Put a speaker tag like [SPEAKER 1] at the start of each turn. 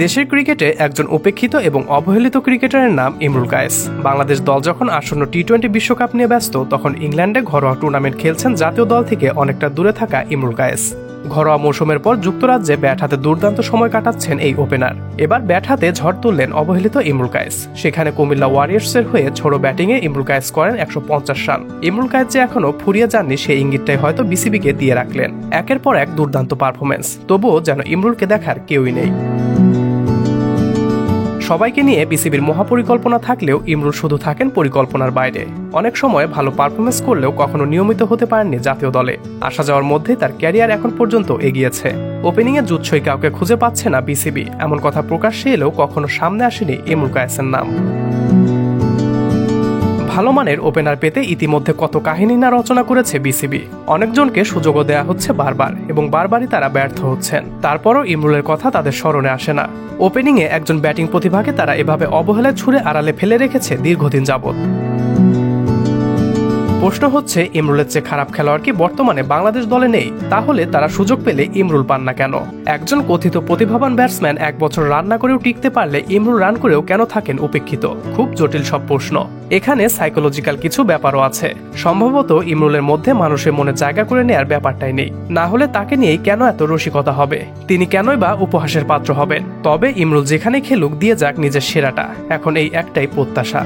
[SPEAKER 1] দেশের ক্রিকেটে একজন উপেক্ষিত এবং অবহেলিত ক্রিকেটারের নাম ইমরুল কায়েস। বাংলাদেশ দল যখন আসন্ন টি-20 বিশ্বকাপ নিয়ে ব্যস্ত, তখন ইংল্যান্ডে ঘরোয়া টুর্নামেন্ট খেলছেন জাতীয় দল থেকে অনেকটা দূরে থাকা ইমরুল কায়েস। ঘরোয়া মৌসুমের পর যুক্তরাজ্যে ব্যাট হাতে দুর্দান্ত সময় কাটাচ্ছেন এই ওপেনার। এবার ব্যাট হাতে ঝড় তুললেন অবহেলিত ইমরুল কায়েস। সেখানে কুমিল্লা ওয়ারিয়র্সের হয়ে ছোড়ো ব্যাটিংয়ে ইমরুল কায়েস করেন 150 রান। ইমরুল কায়েস যে এখনো ফুরিয়ে যাননি, সেই ইঙ্গিতটাই হয়তো বিসিবিকে দিয়ে রাখলেন। একের পর এক দুর্দান্ত পারফরমেন্স, তবুও যেন ইমরুলকে দেখার কেউই নেই। সবাইকে নিয়ে বিসিবির মহাপরিকল্পনা থাকলেও ইমরুল শুধু থাকেন পরিকল্পনার বাইরে। অনেক সময় ভালো পারফরমেন্স করলেও কখনো নিয়মিত হতে পারেননি জাতীয় দলে। আসা যাওয়ার মধ্যে তার ক্যারিয়ার এখন পর্যন্ত এগিয়েছে। ওপেনিংয়ে জুৎসই কাউকে খুঁজে পাচ্ছে না বিসিবি, এমন কথা প্রকাশ্যে এলেও কখনো সামনে আসেনি ইমরুল কায়েসের নাম। ভালো মানের ওপেনার পেতে ইতিমধ্যে কত কাহিনী না রচনা করেছে বিসিবি। অনেকজনকে সুযোগও দেয়া হচ্ছে বারবার, এবং বারবারই তারা ব্যর্থ হচ্ছেন। তারপরও ইমরুলের কথা তাদের স্মরণে আসে না। ওপেনিংয়ে একজন ব্যাটিং প্রতিভাকে তারা এভাবে অবহেলায় ছুড়ে আড়ালে ফেলে রেখেছে দীর্ঘদিন যাবৎ। প্রশ্ন হচ্ছে, ইমরুলের চেয়ে খারাপ খেলোয়াড় কি বর্তমানে বাংলাদেশ দলে নেই? তাহলে তারা সুযোগ পেলে ইমরুল পান না কেন? একজন কথিত প্রতিভাবান ব্যাটসম্যান 1 বছর রান না করেও টিকতে পারলে ইমরুল রান করেও কেন থাকেন উপেক্ষিত? খুব জটিল সব প্রশ্ন। এখানে সাইকোলজিক্যাল কিছু ব্যাপারও আছে। সম্ভবত ইমরুলের মধ্যে মানুষের মনে জায়গা করে নেয়ার ব্যাপারটাই নেই। না হলে তাকে নিয়েই কেন এত রসিকতা হবে? তিনি কেনই বা উপহাসের পাত্র হবেন? তবে ইমরুল যেখানে খেলুক, দিয়ে যাক নিজের সেরাটা, এখন এই একটাই প্রত্যাশা।